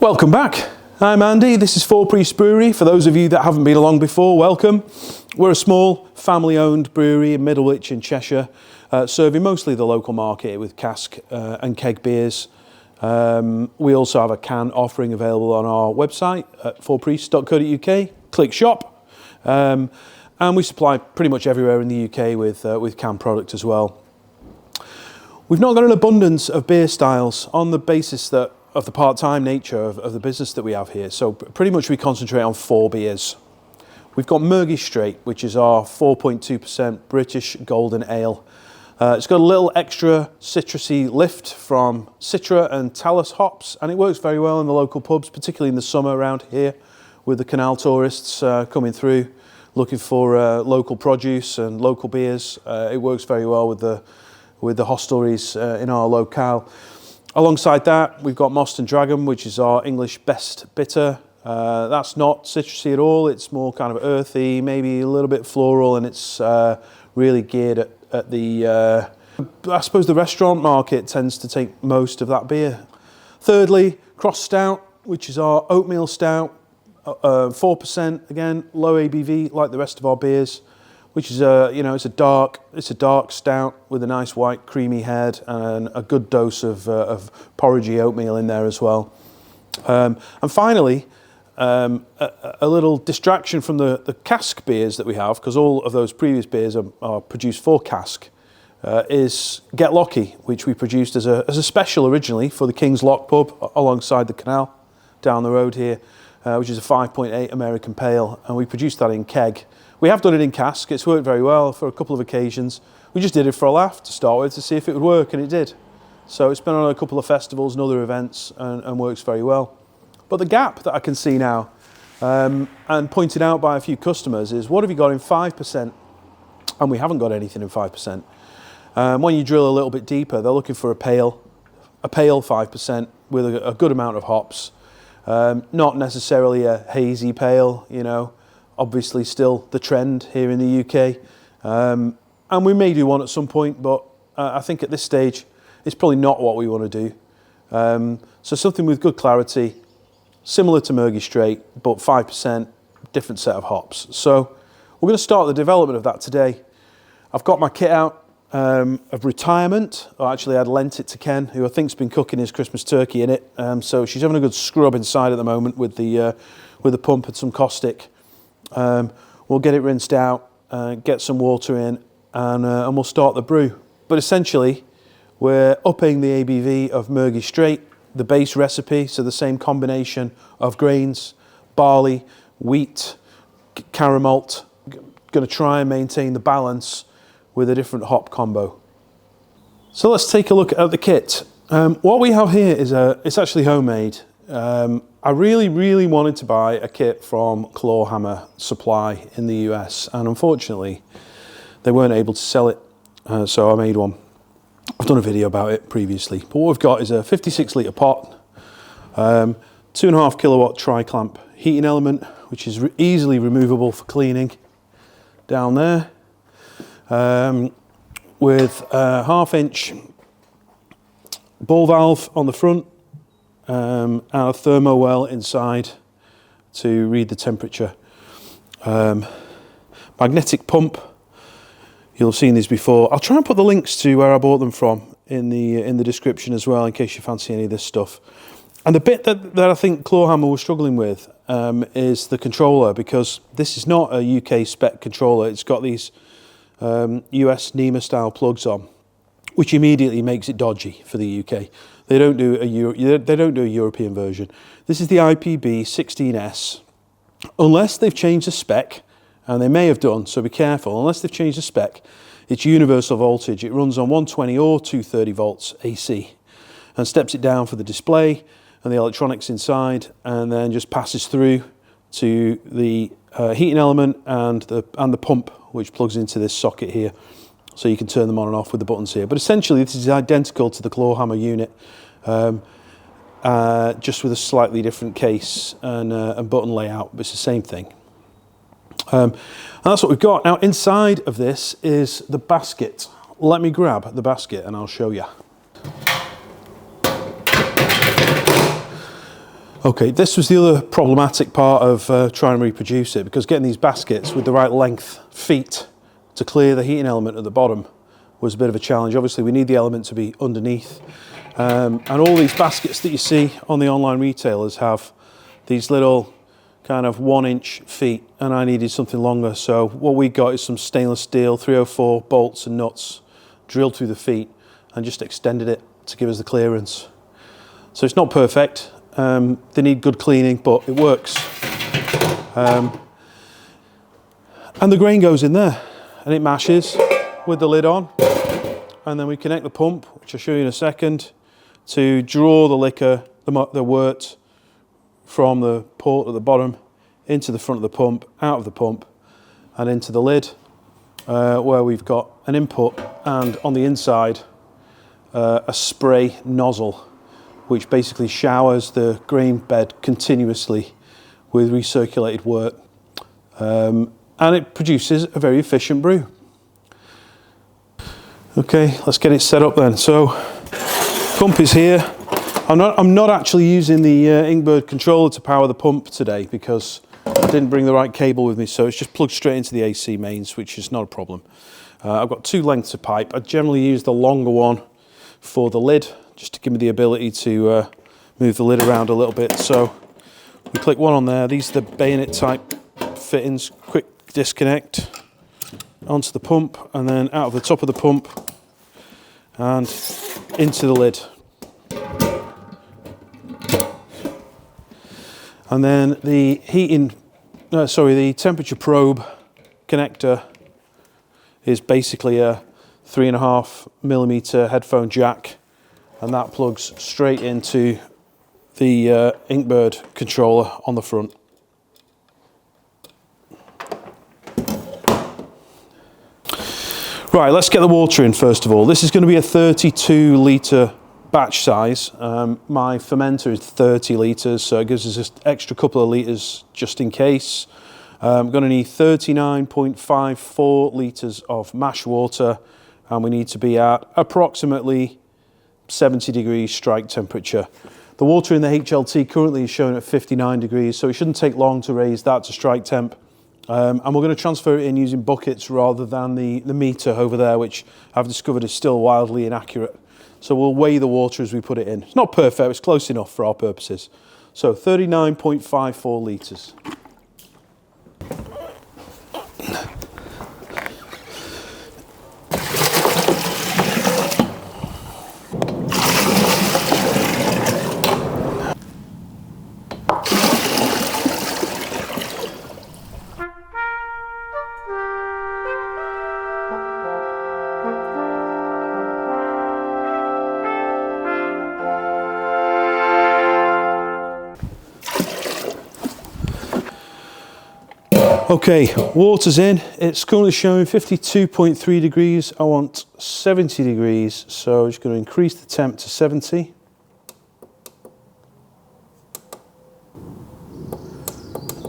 Welcome back. I'm Andy, this is Four Priest Brewery. For those of you that haven't been along before, welcome. We're a small family-owned brewery in Middlewich in Cheshire, serving mostly the local market with cask and keg beers. We also have a can offering available on our website at fourpriest.co.uk. Click shop. And we supply pretty much everywhere in the UK with canned product as well. We've not got an abundance of beer styles on the basis of the part-time nature of the business that we have here. So pretty much we concentrate on 4 beers. We've got Murgy Straight, which is our 4.2% British golden ale. It's got a little extra citrusy lift from Citra and Talus hops, and it works very well in the local pubs, particularly in the summer around here with the canal tourists coming through looking for local produce and local beers. It works very well with the hostelries in our locale. Alongside that, we've got Moston Dragon, which is our English best bitter. That's not citrusy at all. It's more kind of earthy, maybe a little bit floral, and it's really geared at the, I suppose the restaurant market tends to take most of that beer. Thirdly, Cross Stout, which is our oatmeal stout, 4%, again, low ABV like the rest of our beers, which is it's a dark stout with a nice white creamy head and a good dose of porridgey oatmeal in there as well. And finally, a little distraction from the cask beers that we have, because all of those previous beers are produced for cask, is Get Locky, which we produced as a special originally for the King's Lock pub alongside the canal down the road here, which is a 5.8 American Pale, and we produced that in keg. We have done it in cask. It's worked very well for a couple of occasions. We just did it for a laugh to start with to see if it would work, and it did. So it's been on a couple of festivals and other events and works very well. But the gap that I can see now, and pointed out by a few customers, is what have you got in 5%? And we haven't got anything in 5%. When you drill a little bit deeper, they're looking for a pale 5% with a good amount of hops. Not necessarily a hazy pale, obviously still the trend here in the UK. And we may do one at some point, but I think at this stage, it's probably not what we want to do. So something with good clarity, similar to Murgy Straight, but 5%, different set of hops. So we're going to start the development of that today. I've got my kit out of retirement. Actually, I'd lent it to Ken, who I think's been cooking his Christmas turkey in it. So she's having a good scrub inside at the moment with the pump and some caustic. We'll get it rinsed out, get some water in, and we'll start the brew. But essentially, we're upping the ABV of Murgy Straight, the base recipe, so the same combination of grains, barley, wheat, caramalt. Going to try and maintain the balance with a different hop combo. So let's take a look at the kit. What we have here is it's actually homemade. I really wanted to buy a kit from Clawhammer Supply in the US, and unfortunately they weren't able to sell it, so I made one. I've done a video about it previously, but what we've got is a 56 litre pot, 2.5 kilowatt tri-clamp heating element, which is easily removable for cleaning down there, with a 1/2 inch ball valve on the front, and a Thermowell inside to read the temperature. Magnetic pump, you'll have seen these before. I'll try and put the links to where I bought them from in the description as well, in case you fancy any of this stuff. And the bit that I think Clawhammer was struggling with is the controller, because this is not a UK spec controller. It's got these US NEMA style plugs on, which immediately makes it dodgy for the UK. They don't do a European version. This is the IPB 16S. Unless they've changed the spec, and they may have done, so be careful. Unless they've changed the spec, it's universal voltage. It runs on 120 or 230 volts AC, and steps it down for the display and the electronics inside, and then just passes through to the heating element and the pump, which plugs into this socket here. So you can turn them on and off with the buttons here. But essentially, this is identical to the Clawhammer unit, just with a slightly different case and button layout, but it's the same thing. And that's what we've got. Now, inside of this is the basket. Let me grab the basket and I'll show you. Okay, this was the other problematic part of trying to reproduce it, because getting these baskets with the right length feet to clear the heating element at the bottom was a bit of a challenge. Obviously we need the element to be underneath, and all these baskets that you see on the online retailers have these little kind of 1-inch feet, and I needed something longer. So what we got is some stainless steel 304 bolts and nuts drilled through the feet and just extended it to give us the clearance. So it's not perfect. They need good cleaning, but it works. And the grain goes in there and it mashes with the lid on, and then we connect the pump, which I'll show you in a second, to draw the liquor, the wort, from the port at the bottom into the front of the pump, out of the pump, and into the lid, where we've got an input and on the inside a spray nozzle, which basically showers the grain bed continuously with recirculated wort, and it produces a very efficient brew. Okay, let's get it set up then. So pump is here. I'm not actually using the Inkbird controller to power the pump today because I didn't bring the right cable with me, so it's just plugged straight into the AC mains, which is not a problem. I've got 2 lengths of pipe. I generally use the longer one for the lid, just to give me the ability to move the lid around a little bit. So we click one on there. These are the bayonet type fittings. Quick disconnect onto the pump, and then out of the top of the pump and into the lid. And then the the temperature probe connector is basically a 3.5mm headphone jack, and that plugs straight into the Inkbird controller on the front. Right, let's get the water in first of all. This is going to be a 32 litre batch size. My fermenter is 30 litres, so it gives us just extra couple of litres just in case. I'm going to need 39.54 litres of mash water, and we need to be at approximately 70 degrees strike temperature. The water in the HLT currently is shown at 59 degrees, so it shouldn't take long to raise that to strike temp. And we're going to transfer it in using buckets rather than the meter over there, which I've discovered is still wildly inaccurate. So we'll weigh the water as we put it in. It's not perfect, it's close enough for our purposes. So 39.54 litres. Okay, water's in. It's currently showing 52.3 degrees. I want 70 degrees, so I'm just going to increase the temp to 70.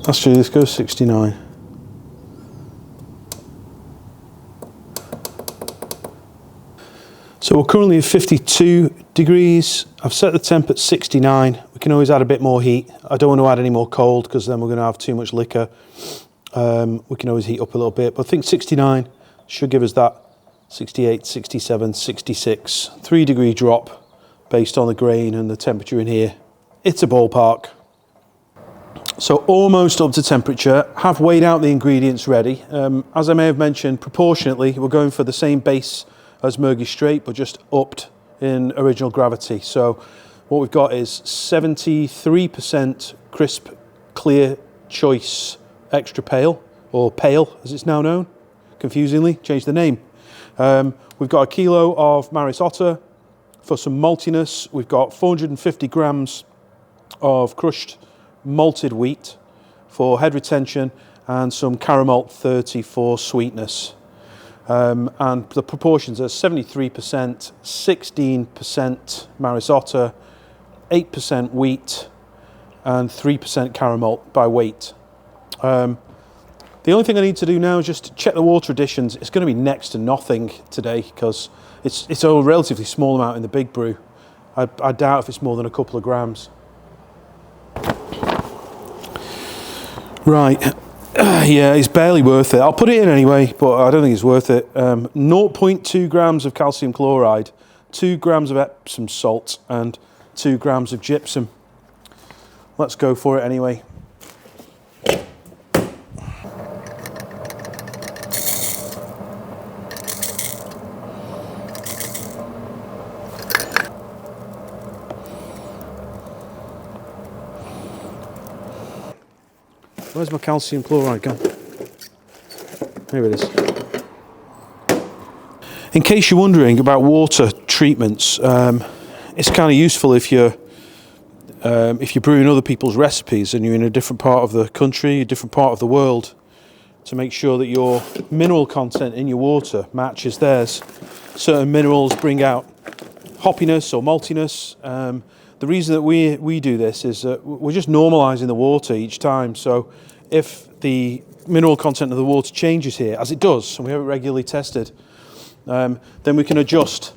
Actually, let's go 69. So we're currently at 52 degrees. I've set the temp at 69. We can always add a bit more heat. I don't want to add any more cold because then we're going to have too much liquor. We can always heat up a little bit, but I think 69 should give us that 68, 67, 66, 3 degree drop based on the grain and the temperature in here. It's a ballpark. So almost up to temperature. Have weighed out the ingredients ready. As I may have mentioned, proportionately, we're going for the same base as Murgy Straight, but just upped in original gravity. So what we've got is 73% crisp, clear choice extra pale, or pale as it's now known, confusingly, changed the name. We've got a kilo of Maris Otter. For some maltiness, we've got 450 grams of crushed malted wheat for head retention, and some Caramalt 30 for sweetness. And the proportions are 73%, 16% Maris Otter, 8% wheat, and 3% Caramalt by weight. The only thing I need to do now is just check the water additions. It's going to be next to nothing today because it's a relatively small amount in the big brew. I doubt if it's more than a couple of grams. Right, yeah, it's barely worth it. I'll put it in anyway, but I don't think it's worth it. 0.2 grams of calcium chloride, 2 grams of Epsom salt, and 2 grams of gypsum. Let's go for it anyway. Where's my calcium chloride gone? Here it is. In case you're wondering about water treatments, it's kind of useful if you're brewing other people's recipes and you're in a different part of the country, a different part of the world, to make sure that your mineral content in your water matches theirs. Certain minerals bring out hoppiness or maltiness. The reason that we do this is that we're just normalising the water each time. So if the mineral content of the water changes here, as it does, and we have it regularly tested, then we can adjust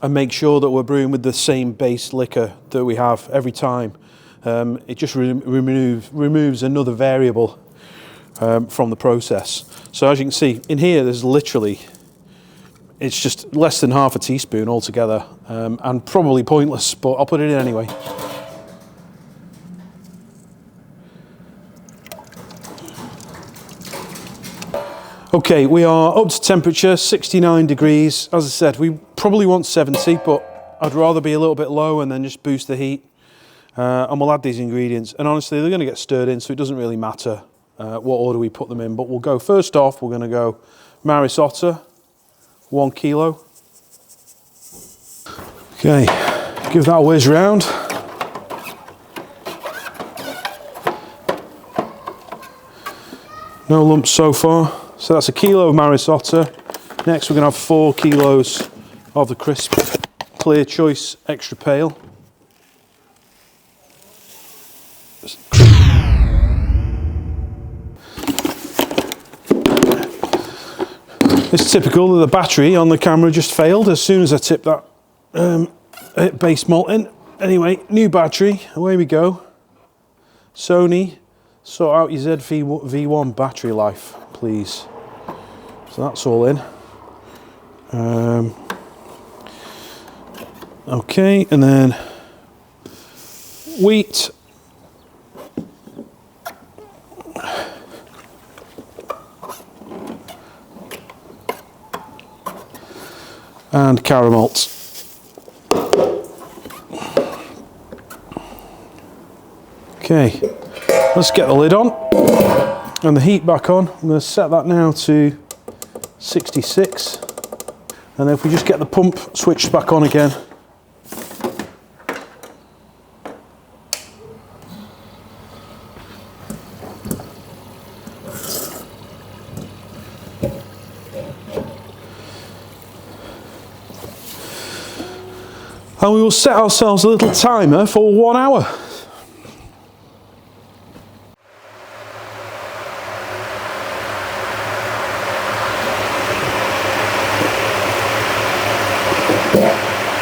and make sure that we're brewing with the same base liquor that we have every time. It just removes another variable from the process. So as you can see, in here there's literally, it's just less than half a teaspoon altogether, and probably pointless, but I'll put it in anyway. Okay, we are up to temperature, 69 degrees. As I said, we probably want 70, but I'd rather be a little bit low and then just boost the heat. And we'll add these ingredients. And honestly, they're going to get stirred in, so it doesn't really matter what order we put them in. But we'll go, first off, we're going to go Maris Otter, 1 kilo. Okay, give that a whiz round. No lumps so far. So that's 1 kilo of Maris Otter. Next we're going to have 4 kilos of the crisp Clear Choice Extra Pale. It's typical that the battery on the camera just failed as soon as I tipped that base malt in. Anyway, new battery, away we go. Sony, sort out your ZV-V1 battery life, please. So that's all in. Okay, and then wheat. And caramel. Okay, let's get the lid on and the heat back on. I'm going to set that now to 66, and then if we just get the pump switched back on again. And we will set ourselves a little timer for 1 hour.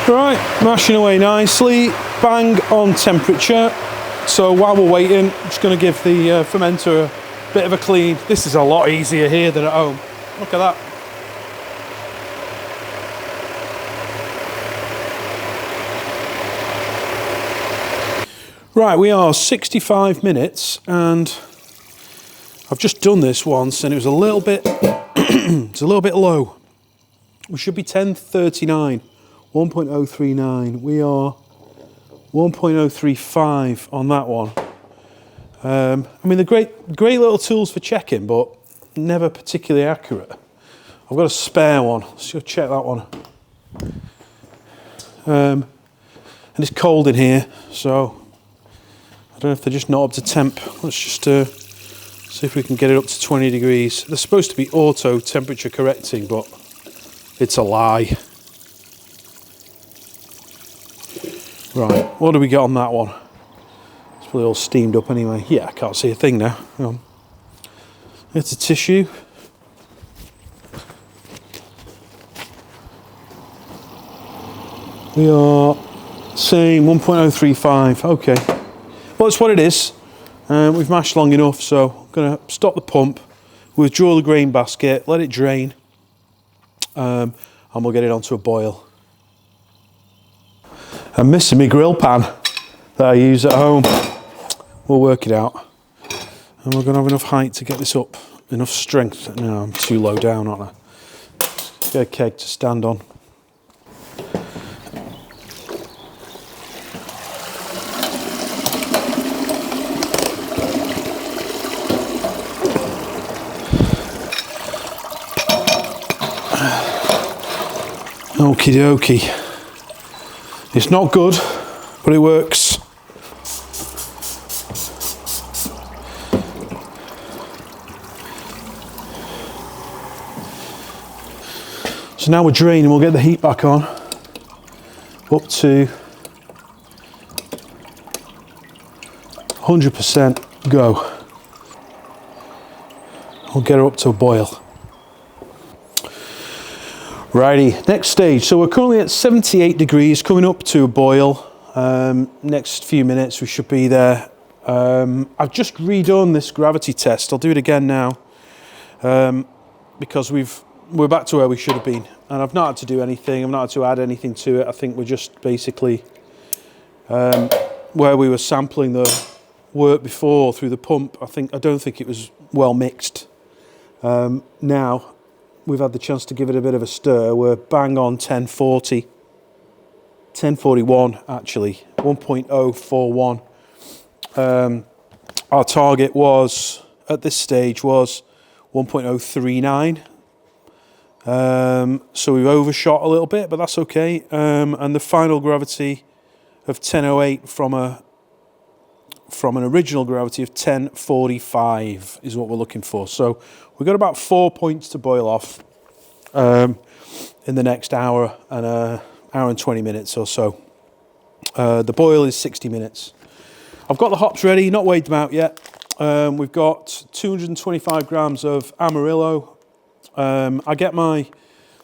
Right, mashing away nicely, bang on temperature. So while we're waiting, I'm just going to give the fermenter a bit of a clean. This is a lot easier here than at home. Look at that. Right, we are 65 minutes, and I've just done this once, and it was a little bit, it's a little bit low. We should be 1039, 1.039. We are 1.035 on that one. I mean, they're great little tools for checking, but never particularly accurate. I've got a spare one. Let's go check that one. And it's cold in here, so I don't know if they're just not up to temp. Let's just see if we can get it up to 20 degrees. They're supposed to be auto temperature correcting, but it's a lie. Right, what do we get on that one? It's probably all steamed up anyway. Yeah, I can't see a thing now. Hang on. It's a tissue. We are saying 1.035. Okay. Well, it's what it is. We've mashed long enough, so I'm going to stop the pump, withdraw the grain basket, let it drain, and we'll get it onto a boil. I'm missing my grill pan that I use at home. We'll work it out. And we're going to have enough height to get this up, enough strength. No, I'm too low down, aren't I? Get a keg to stand on. Okie dokie. It's not good, but it works. So now we're draining, we'll get the heat back on, up to 100% go. We'll get her up to a boil. Righty, next stage. So we're currently at 78 degrees, coming up to a boil. Next few minutes we should be there. I've just redone this gravity test. I'll do it again now because we're back to where we should have been, and I've not had to do anything. I've not had to add anything to it. I think we're just basically where we were sampling the work before through the pump. I don't think it was well mixed. Now we've had the chance to give it a bit of a stir. We're bang on 1040, 1041 actually, 1.041. Our target was at this stage was 1.039. So we've overshot a little bit, but that's okay. And the final gravity of 1008 from an original gravity of 1045 is what we're looking for. So we've got about 4 points to boil off in the next hour and 20 minutes or so. The boil is 60 minutes. I've got the hops ready, not weighed them out yet. We've got 225 grams of Amarillo. I get my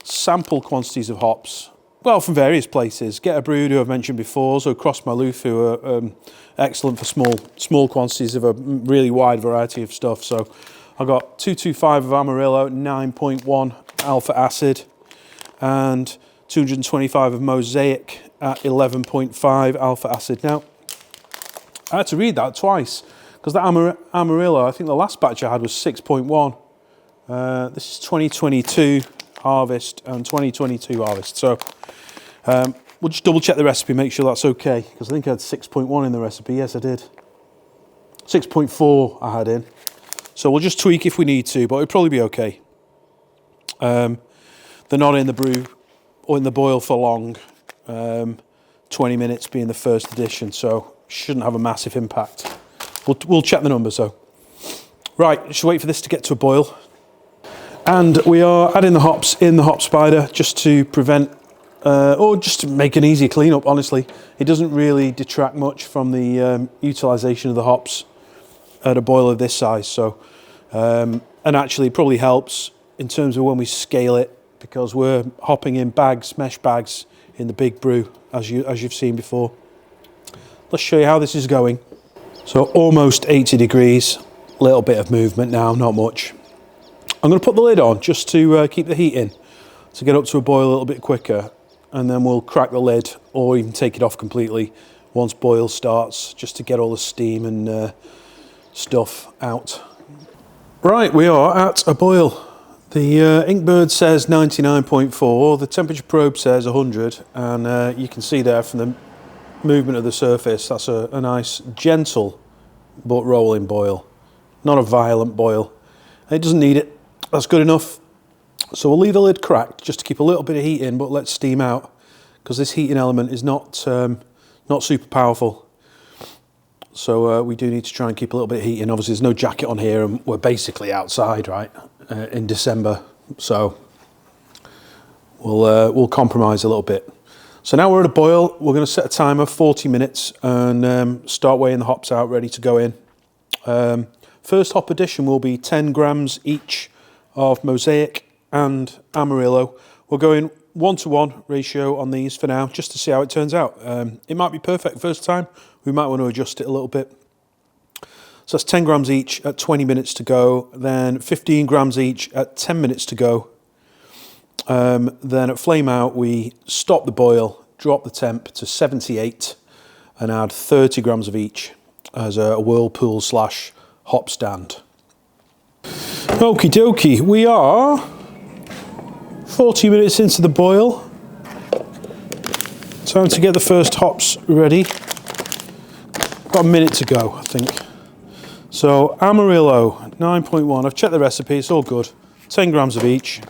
sample quantities of hops, well, from various places. Get a Brew, who I've mentioned before, so Cross Maloof, who are excellent for small quantities of a really wide variety of stuff. So I got 225 of Amarillo, 9.1 alpha acid, and 225 of Mosaic at 11.5 alpha acid. Now, I had to read that twice because that Amarillo, I think the last batch I had was 6.1. This is 2022 harvest and 2022 harvest. So we'll just double check the recipe, make sure that's okay, because I think I had 6.1 in the recipe. Yes, I did. 6.4 I had in. So we'll just tweak if we need to, but it'll probably be okay. They're not in the brew or in the boil for long. 20 minutes being the first edition, so shouldn't have a massive impact. We'll check the numbers though. Right, just wait for this to get to a boil. And we are adding the hops in the hop spider just to prevent, or just to make an easy cleanup, honestly. It doesn't really detract much from the utilisation of the hops at a boil of this size. So, and actually it probably helps in terms of when we scale it, because we're hopping in bags, mesh bags, in the big brew, as you've seen before. Let's show you how this is going. So almost 80 degrees, little bit of movement now, not much. I'm going to put the lid on just to keep the heat in, to get up to a boil a little bit quicker, and then we'll crack the lid or even take it off completely once boil starts, just to get all the steam and stuff out. Right, we are at a boil. The Inkbird says 99.4, the temperature probe says 100, and you can see there from the movement of the surface, that's a nice gentle but rolling boil, not a violent boil. It doesn't need it. That's good enough. So we'll leave the lid cracked just to keep a little bit of heat in, but let steam out, because this heating element is not super powerful. So we do need to try and keep a little bit of heat in. Obviously there's no jacket on here and we're basically outside, right, in December. So we'll compromise a little bit. So now we're at a boil. We're going to set a timer, 40 minutes, and start weighing the hops out, ready to go in. First hop addition will be 10 grams each of Mosaic and Amarillo. We're going 1-to-1 ratio on these for now, just to see how it turns out. It might be perfect first time. We might want to adjust it a little bit. So that's 10 grams each at 20 minutes to go, then 15 grams each at 10 minutes to go. Then at flame out, we stop the boil, drop the temp to 78 and add 30 grams of each as a Whirlpool / hop stand. Okie dokie, we are 40 minutes into the boil. Time to get the first hops ready. Got a minute to go, I think. So Amarillo 9.1, I've checked the recipe, it's all good. 10 grams of each.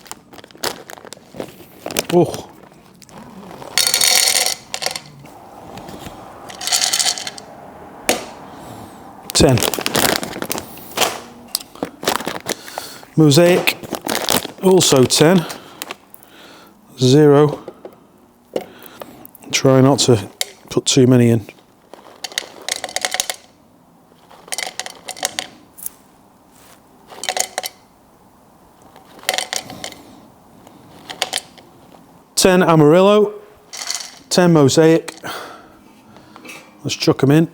Oh. Ten. Mosaic, also 10. 0. Try not to put too many in. Ten Amarillo, 10 Mosaic. Let's chuck them in.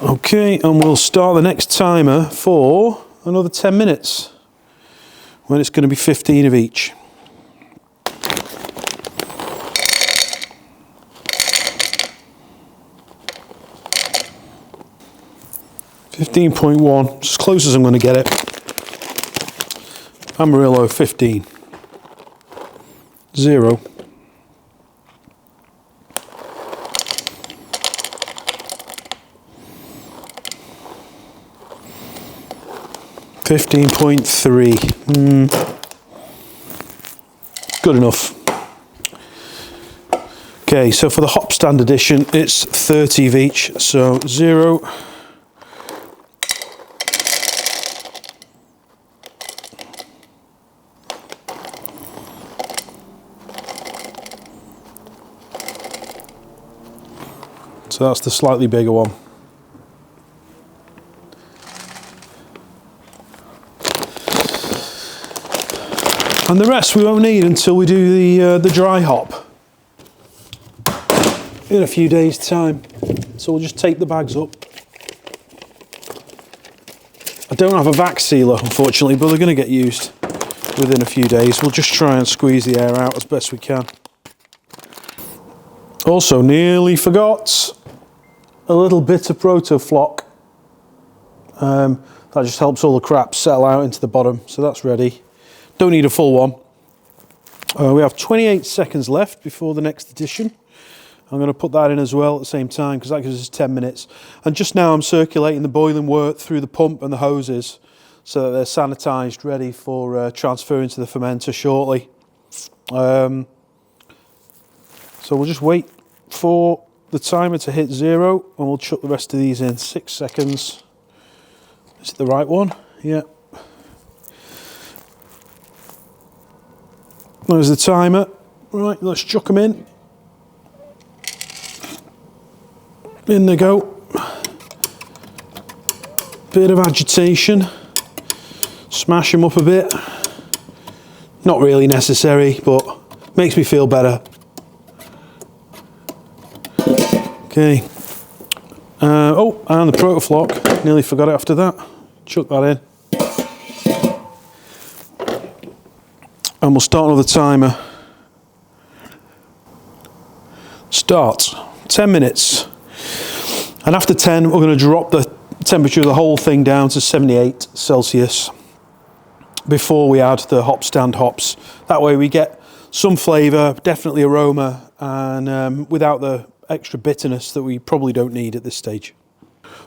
Okay, and we'll start the next timer for another 10 minutes when it's going to be 15 of each. $15.1, as close as I'm going to get it. Amarillo 15. 0. $15.3. Good enough. Okay, so for the hop stand edition, it's 30 of each. So 0. So that's the slightly bigger one. And the rest we won't need until we do the dry hop in a few days' time. So we'll just take the bags up. I don't have a vac sealer, unfortunately, but they're going to get used within a few days. We'll just try and squeeze the air out as best we can. Also, nearly forgot a little bit of Protoflock. That just helps all the crap settle out into the bottom. So that's ready. Don't need a full one. We have 28 seconds left before the next edition. I'm going to put that in as well at the same time because that gives us 10 minutes. And just now I'm circulating the boiling wort through the pump and the hoses so that they're sanitised, ready for transfer into the fermenter shortly. So we'll just wait for the timer to hit 0 and we'll chuck the rest of these in. 6 seconds. Is it the right one? Yeah. There's the timer. Right, let's chuck them in. In they go. Bit of agitation. Smash them up a bit. Not really necessary, but makes me feel better. Okay. Oh, and the Protoflock. Nearly forgot it after that. Chuck that in. And we'll start another timer. Start. 10 minutes. And after 10, we're going to drop the temperature of the whole thing down to 78 Celsius before we add the hop stand hops. That way we get some flavour, definitely aroma, and without the extra bitterness that we probably don't need at this stage.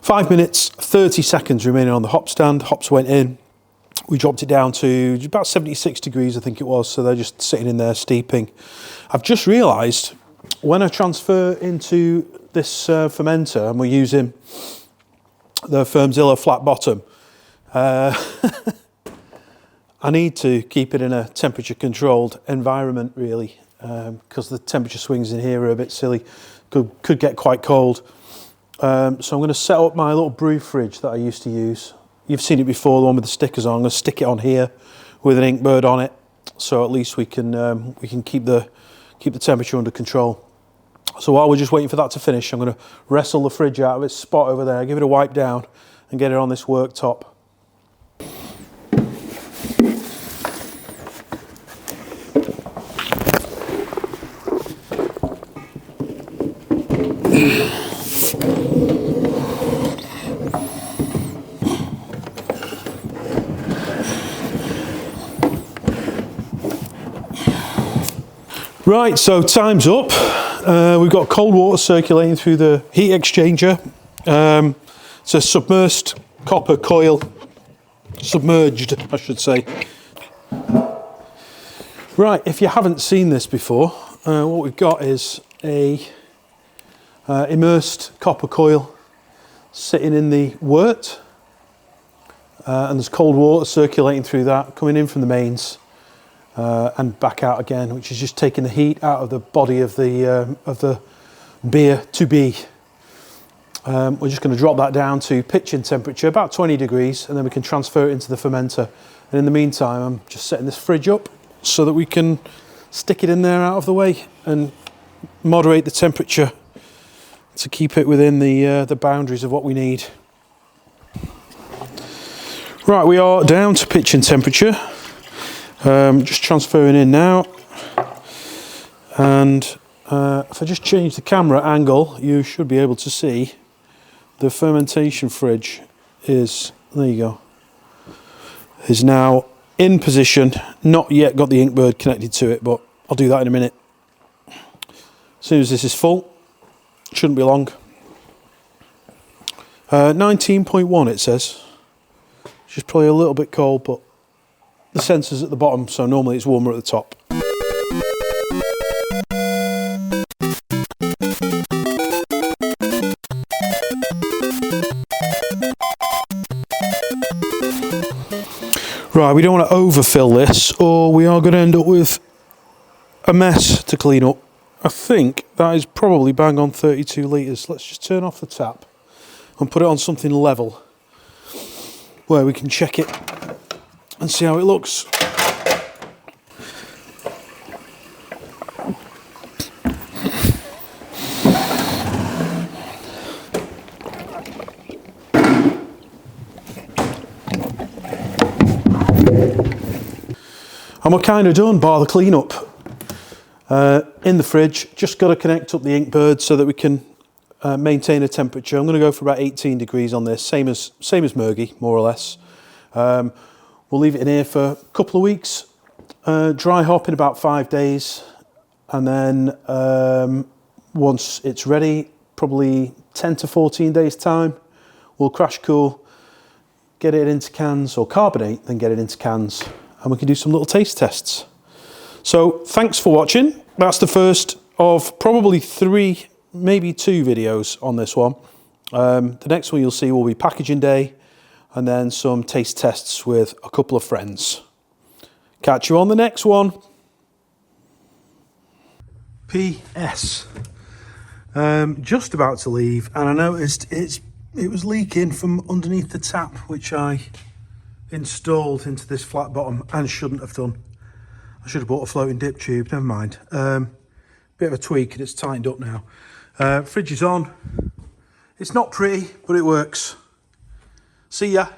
5 minutes, 30 seconds remaining on the hop stand. Hops went in. We dropped it down to about 76 degrees, I think it was, so they're just sitting in there steeping. I've just realised when I transfer into this fermenter and we're using the Firmzilla flat bottom, I need to keep it in a temperature controlled environment really, because the temperature swings in here are a bit silly, could get quite cold. So I'm going to set up my little brew fridge that I used to use. You've seen it before, the one with the stickers on. I'm going to stick it on here with an Inkbird on it, so at least we can keep the temperature under control. So while we're just waiting for that to finish, I'm going to wrestle the fridge out of its spot over there, give it a wipe down and get it on this worktop. Right, so time's up. We've got cold water circulating through the heat exchanger. It's a submerged copper coil, submerged, I should say. Right, if you haven't seen this before, what we've got is a immersed copper coil sitting in the wort, and there's cold water circulating through that, coming in from the mains. And back out again, which is just taking the heat out of the body of the beer to be. We're just going to drop that down to pitching temperature, about 20 degrees, and then we can transfer it into the fermenter. And in the meantime, I'm just setting this fridge up so that we can stick it in there out of the way and moderate the temperature to keep it within the boundaries of what we need. Right, we are down to pitching temperature. Just transferring in now, and if I just change the camera angle, you should be able to see the fermentation fridge is, there you go, is now in position. Not yet got the Inkbird connected to it, but I'll do that in a minute. As soon as this is full, shouldn't be long. 19.1 it says, which is probably a little bit cold, but the sensor's at the bottom, so normally it's warmer at the top. Right, we don't want to overfill this, or we are going to end up with a mess to clean up. I think that is probably bang on 32 litres. Let's just turn off the tap and put it on something level where we can check it and see how it looks. And we're kind of done, bar the cleanup. In the fridge, just got to connect up the Inkbird so that we can maintain a temperature. I'm going to go for about 18 degrees on this, same as Mergy, more or less. We'll leave it in here for a couple of weeks, dry hop in about 5 days, and then once it's ready, probably 10 to 14 days time, we'll crash cool, get it into cans, or carbonate, then get it into cans, and we can do some little taste tests. So thanks for watching. That's the first of probably 3, maybe 2 videos on this one. The next one you'll see will be packaging day, and then some taste tests with a couple of friends. Catch you on the next one. PS. Just about to leave, and I noticed it was leaking from underneath the tap, which I installed into this flat bottom and shouldn't have done. I should have bought a floating dip tube, never mind. Bit of a tweak and it's tightened up now. Fridge is on. It's not pretty, but it works. See ya.